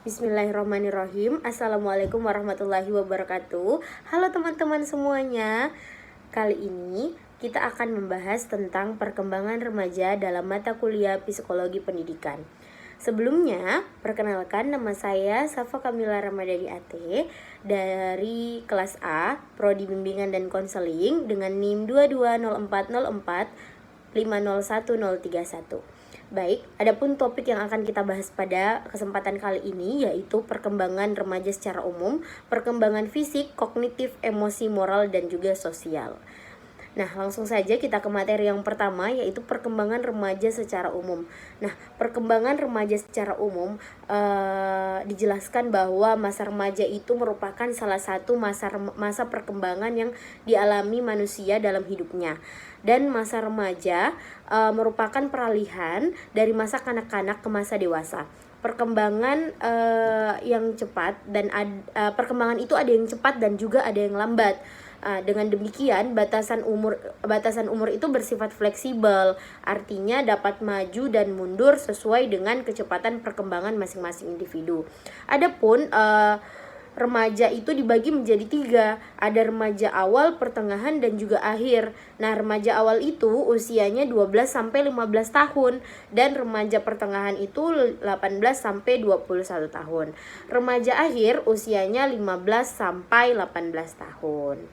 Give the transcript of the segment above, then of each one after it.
Bismillahirrahmanirrahim. Assalamualaikum warahmatullahi wabarakatuh. Halo teman-teman semuanya. Kali ini kita akan membahas tentang perkembangan remaja dalam mata kuliah Psikologi Pendidikan. Sebelumnya, perkenalkan nama saya Safa Kamila Ramadhani AT dari kelas A, Prodi Bimbingan dan Konseling dengan NIM 220404 501031. Baik, adapun topik yang akan kita bahas pada kesempatan kali ini yaitu perkembangan remaja secara umum, perkembangan fisik, kognitif, emosi, moral, dan juga sosial. Nah, langsung saja kita ke materi yang pertama yaitu perkembangan remaja secara umum. Nah, perkembangan remaja secara umum dijelaskan bahwa masa remaja itu merupakan salah satu masa perkembangan yang dialami manusia dalam hidupnya. Dan masa remaja merupakan peralihan dari masa kanak-kanak ke masa dewasa. Perkembangan yang cepat dan perkembangan itu ada yang cepat dan juga ada yang lambat. Dengan demikian batasan umur itu bersifat fleksibel, artinya dapat maju dan mundur sesuai dengan kecepatan perkembangan masing-masing individu. Adapun remaja itu dibagi menjadi 3. Ada remaja awal, pertengahan, dan juga akhir. Nah, remaja awal itu usianya 12 sampai 15 tahun dan remaja pertengahan itu 18 sampai 21 tahun. Remaja akhir usianya 15 sampai 18 tahun.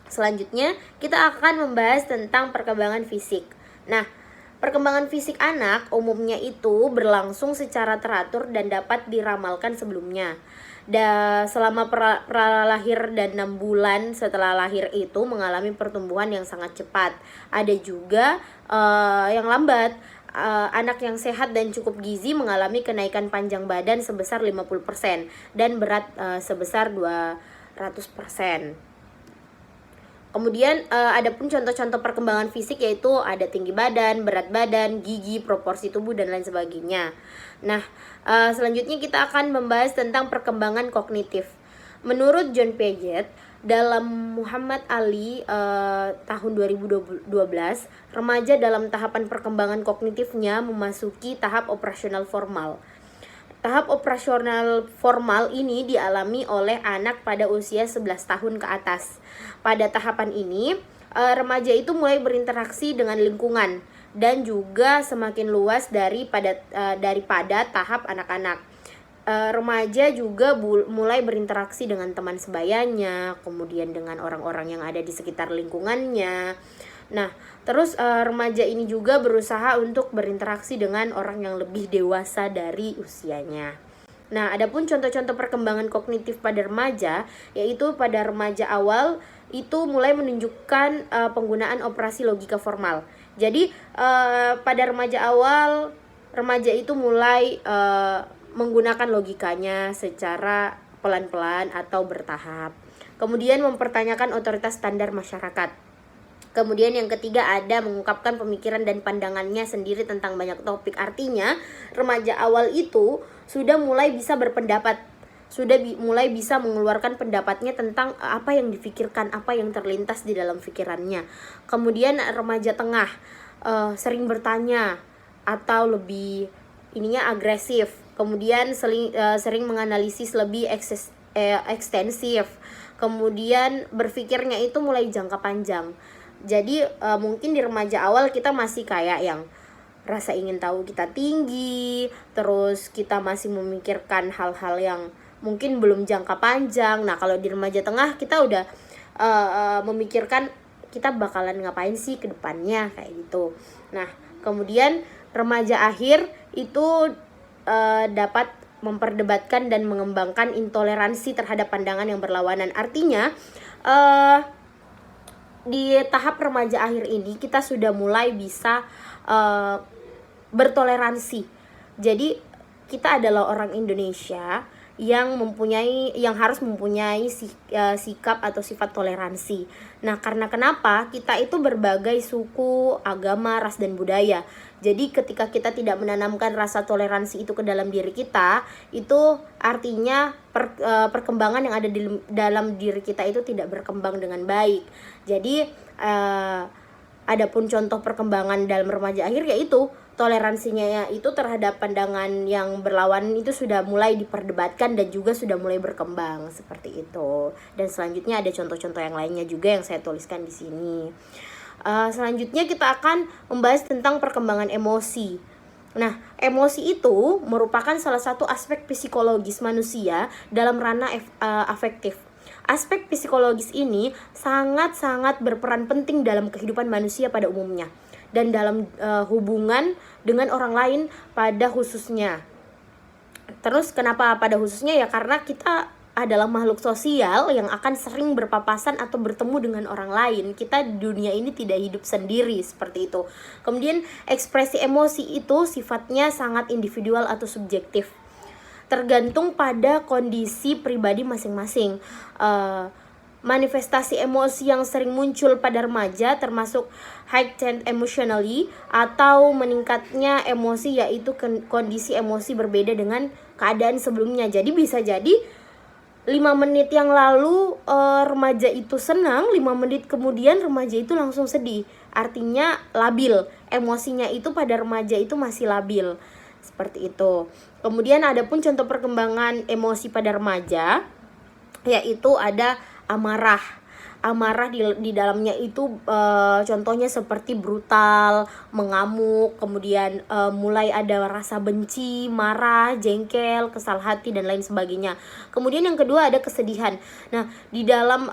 Selanjutnya, kita akan membahas tentang perkembangan fisik. Nah, perkembangan fisik anak umumnya itu berlangsung secara teratur dan dapat diramalkan sebelumnya. Selama pralahir dan 6 bulan setelah lahir itu mengalami pertumbuhan yang sangat cepat. Ada juga yang lambat. Anak yang sehat dan cukup gizi mengalami kenaikan panjang badan sebesar 50% dan berat sebesar 200%. Kemudian ada pun contoh-contoh perkembangan fisik yaitu ada tinggi badan, berat badan, gigi, proporsi tubuh, dan lain sebagainya. Nah, selanjutnya kita akan membahas tentang perkembangan kognitif. Menurut John Piaget, dalam Muhammad Ali tahun 2012, remaja dalam tahapan perkembangan kognitifnya memasuki tahap operasional formal. Tahap operasional formal ini dialami oleh anak pada usia 11 tahun ke atas. Pada tahapan ini, remaja itu mulai berinteraksi dengan lingkungan dan juga semakin luas daripada tahap anak-anak. Remaja juga mulai berinteraksi dengan teman sebayanya, kemudian dengan orang-orang yang ada di sekitar lingkungannya. Nah, terus remaja ini juga berusaha untuk berinteraksi dengan orang yang lebih dewasa dari usianya. Nah, adapun contoh-contoh perkembangan kognitif pada remaja, yaitu pada remaja awal itu mulai menunjukkan penggunaan operasi logika formal. Jadi, pada remaja awal, remaja itu mulai menggunakan logikanya secara pelan-pelan atau bertahap. Kemudian mempertanyakan otoritas standar masyarakat. Kemudian yang ketiga ada mengungkapkan pemikiran dan pandangannya sendiri tentang banyak topik. Artinya remaja awal itu sudah mulai bisa berpendapat, mulai bisa mengeluarkan pendapatnya tentang apa yang difikirkan, apa yang terlintas di dalam pikirannya. Kemudian remaja tengah sering bertanya atau lebih agresif. Kemudian sering menganalisis lebih ekstensif. Kemudian berpikirnya itu mulai jangka panjang. Jadi mungkin di remaja awal kita masih kayak yang rasa ingin tahu kita tinggi, terus kita masih memikirkan hal-hal yang mungkin belum jangka panjang. Nah, kalau di remaja tengah kita udah memikirkan kita bakalan ngapain sih ke depannya kayak gitu. Nah, kemudian remaja akhir itu dapat memperdebatkan dan mengembangkan intoleransi terhadap pandangan yang berlawanan. Artinya di tahap remaja akhir ini kita sudah mulai bisa bertoleransi. Jadi kita adalah orang Indonesia yang harus mempunyai sikap atau sifat toleransi. Nah, karena kenapa? Kita itu berbagai suku, agama, ras, dan budaya. Jadi ketika kita tidak menanamkan rasa toleransi itu ke dalam diri kita, itu artinya perkembangan yang ada di dalam diri kita itu tidak berkembang dengan baik. Jadi adapun contoh perkembangan dalam remaja akhir yaitu toleransinya ya itu terhadap pandangan yang berlawanan itu sudah mulai diperdebatkan dan juga sudah mulai berkembang seperti itu. Dan selanjutnya ada contoh-contoh yang lainnya juga yang saya tuliskan di sini. Selanjutnya kita akan membahas tentang perkembangan emosi. Nah, emosi itu merupakan salah satu aspek psikologis manusia dalam ranah afektif. Aspek psikologis ini sangat-sangat berperan penting dalam kehidupan manusia pada umumnya dan dalam hubungan dengan orang lain pada khususnya. Terus kenapa pada khususnya? Ya karena kita adalah makhluk sosial yang akan sering berpapasan atau bertemu dengan orang lain. Kita di dunia ini tidak hidup sendiri, seperti itu. Kemudian ekspresi emosi itu sifatnya sangat individual atau subjektif, tergantung pada kondisi pribadi masing-masing. Manifestasi emosi yang sering muncul pada remaja termasuk heightened emotionally atau meningkatnya emosi, yaitu kondisi emosi berbeda dengan keadaan sebelumnya. Jadi bisa jadi 5 menit yang lalu remaja itu senang, 5 menit kemudian remaja itu langsung sedih. Artinya labil, emosinya itu pada remaja itu masih labil. Seperti itu. Kemudian ada pun contoh perkembangan emosi pada remaja, yaitu ada amarah. Amarah di dalamnya itu contohnya seperti brutal, mengamuk, kemudian mulai ada rasa benci, marah, jengkel, kesal hati dan lain sebagainya. Kemudian yang kedua ada kesedihan. Nah, di dalam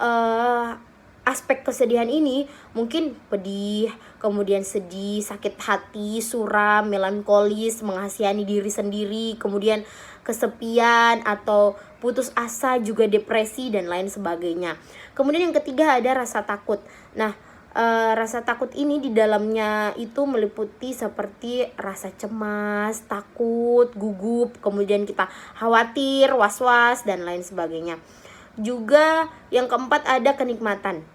aspek kesedihan ini mungkin pedih, kemudian sedih, sakit hati, suram, melankolis, mengasihani diri sendiri, kemudian kesepian atau putus asa, juga depresi dan lain sebagainya. Kemudian yang ketiga ada rasa takut. Nah, rasa takut ini di dalamnya itu meliputi seperti rasa cemas, takut, gugup, kemudian kita khawatir, was-was dan lain sebagainya. Juga yang keempat ada kenikmatan.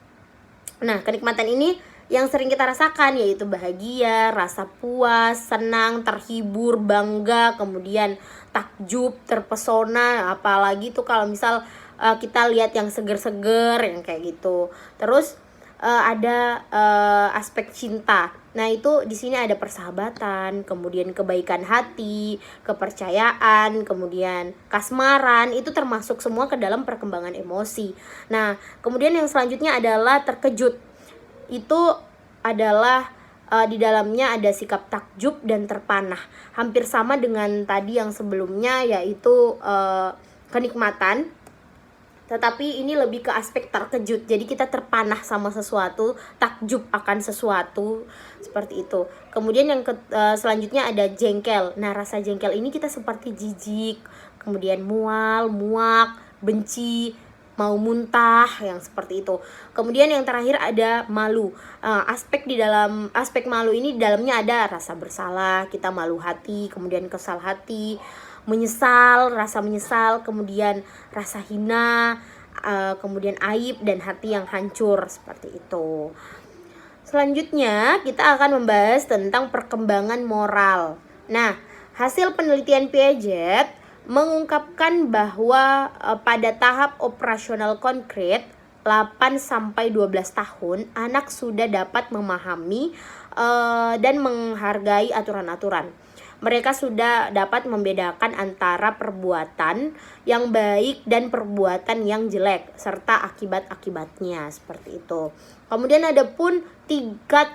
Nah, kenikmatan ini yang sering kita rasakan yaitu bahagia, rasa puas, senang, terhibur, bangga, kemudian takjub, terpesona, apalagi tuh kalau misal kita lihat yang seger-seger yang kayak gitu. Terus ada aspek cinta. Nah, itu di sini ada persahabatan, kemudian kebaikan hati, kepercayaan, kemudian kasmaran, itu termasuk semua ke dalam perkembangan emosi. Nah, kemudian yang selanjutnya adalah terkejut. Itu adalah di dalamnya ada sikap takjub dan terpanah. Hampir sama dengan tadi yang sebelumnya, yaitu kenikmatan. Tetapi ini lebih ke aspek terkejut. Jadi kita terpanah sama sesuatu, takjub akan sesuatu, seperti itu. Kemudian yang selanjutnya ada jengkel. Nah, rasa jengkel ini kita seperti jijik, kemudian mual, muak, benci, mau muntah, yang seperti itu. Kemudian yang terakhir ada malu. Aspek malu ini di dalamnya ada rasa bersalah, kita malu hati, kemudian kesal hati, menyesal, rasa menyesal, kemudian rasa hina, kemudian aib dan hati yang hancur, seperti itu. Selanjutnya kita akan membahas tentang perkembangan moral. Nah, hasil penelitian Piaget mengungkapkan bahwa pada tahap operasional konkret 8-12 tahun anak sudah dapat memahami dan menghargai aturan-aturan. Mereka sudah dapat membedakan antara perbuatan yang baik dan perbuatan yang jelek serta akibat-akibatnya, seperti itu. Kemudian ada pun tingkat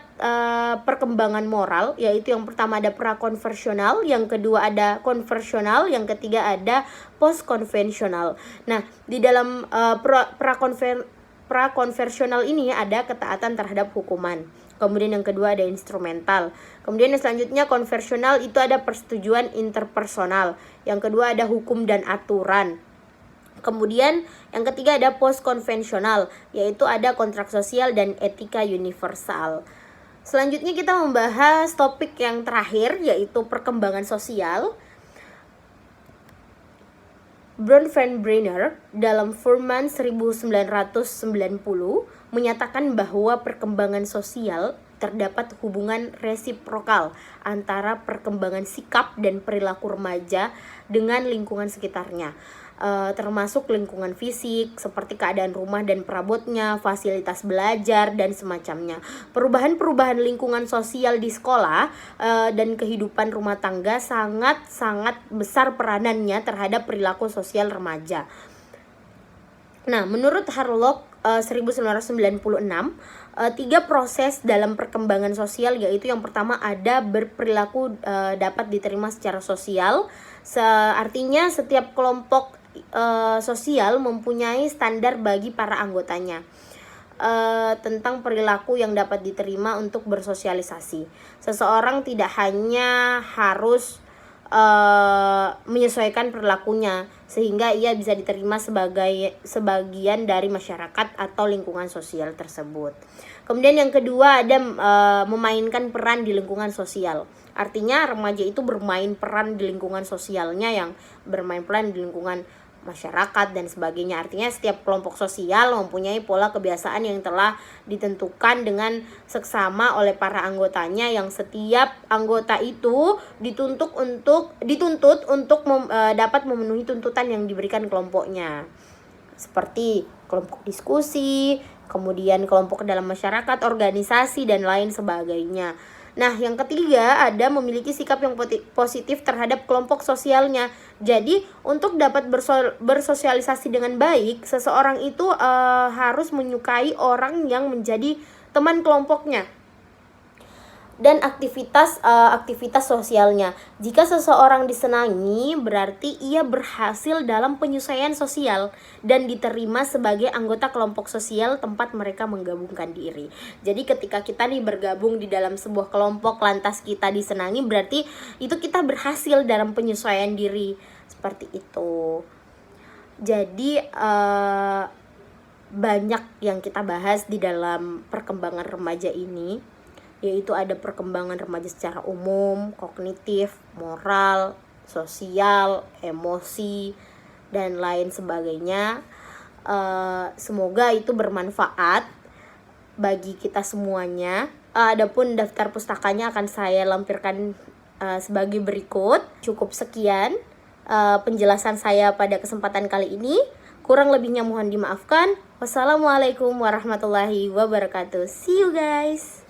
perkembangan moral, yaitu yang pertama ada prakonversional, yang kedua ada konversional, yang ketiga ada postkonvensional. Nah, di dalam prakonversional ini ada ketaatan terhadap hukuman. Kemudian yang kedua ada instrumental. Kemudian yang selanjutnya konversional itu ada persetujuan interpersonal. Yang kedua ada hukum dan aturan. Kemudian yang ketiga ada postkonvensional, yaitu ada kontrak sosial dan etika universal. Selanjutnya kita membahas topik yang terakhir, yaitu perkembangan sosial. Bronfenbrenner dalam Furman 1990 menyatakan bahwa perkembangan sosial terdapat hubungan resiprokal antara perkembangan sikap dan perilaku remaja dengan lingkungan sekitarnya, termasuk lingkungan fisik seperti keadaan rumah dan perabotnya, fasilitas belajar dan semacamnya. Perubahan-perubahan lingkungan sosial di sekolah dan kehidupan rumah tangga sangat besar peranannya terhadap perilaku sosial remaja. Nah, menurut Harlock 1996, 3 proses dalam perkembangan sosial, yaitu yang pertama ada berperilaku dapat diterima secara sosial. Artinya setiap kelompok sosial mempunyai standar bagi para anggotanya tentang perilaku yang dapat diterima untuk bersosialisasi. Seseorang tidak hanya harus menyesuaikan perilakunya sehingga ia bisa diterima sebagai sebagian dari masyarakat atau lingkungan sosial tersebut. Kemudian yang kedua ada memainkan peran di lingkungan sosial. Artinya remaja itu bermain peran di lingkungan sosialnya, yang bermain peran di lingkungan masyarakat dan sebagainya. Artinya setiap kelompok sosial mempunyai pola kebiasaan yang telah ditentukan dengan seksama oleh para anggotanya, yang setiap anggota itu dituntut untuk dapat memenuhi tuntutan yang diberikan kelompoknya, seperti kelompok diskusi, kemudian kelompok dalam masyarakat, organisasi, dan lain sebagainya. Nah, yang ketiga ada memiliki sikap yang positif terhadap kelompok sosialnya. Jadi, untuk dapat bersosialisasi dengan baik, seseorang itu harus menyukai orang yang menjadi teman kelompoknya dan aktivitas sosialnya. Jika seseorang disenangi, berarti ia berhasil dalam penyesuaian sosial dan diterima sebagai anggota kelompok sosial tempat mereka menggabungkan diri. Jadi ketika kita nih bergabung di dalam sebuah kelompok lantas kita disenangi, berarti itu kita berhasil dalam penyesuaian diri. Seperti itu. Jadi banyak yang kita bahas di dalam perkembangan remaja ini, yaitu ada perkembangan remaja secara umum, kognitif, moral, sosial, emosi, dan lain sebagainya. Semoga itu bermanfaat bagi kita semuanya. Adapun daftar pustakanya akan saya lampirkan sebagai berikut. Cukup sekian penjelasan saya pada kesempatan kali ini. Kurang lebihnya mohon dimaafkan. Wassalamualaikum warahmatullahi wabarakatuh. See you guys.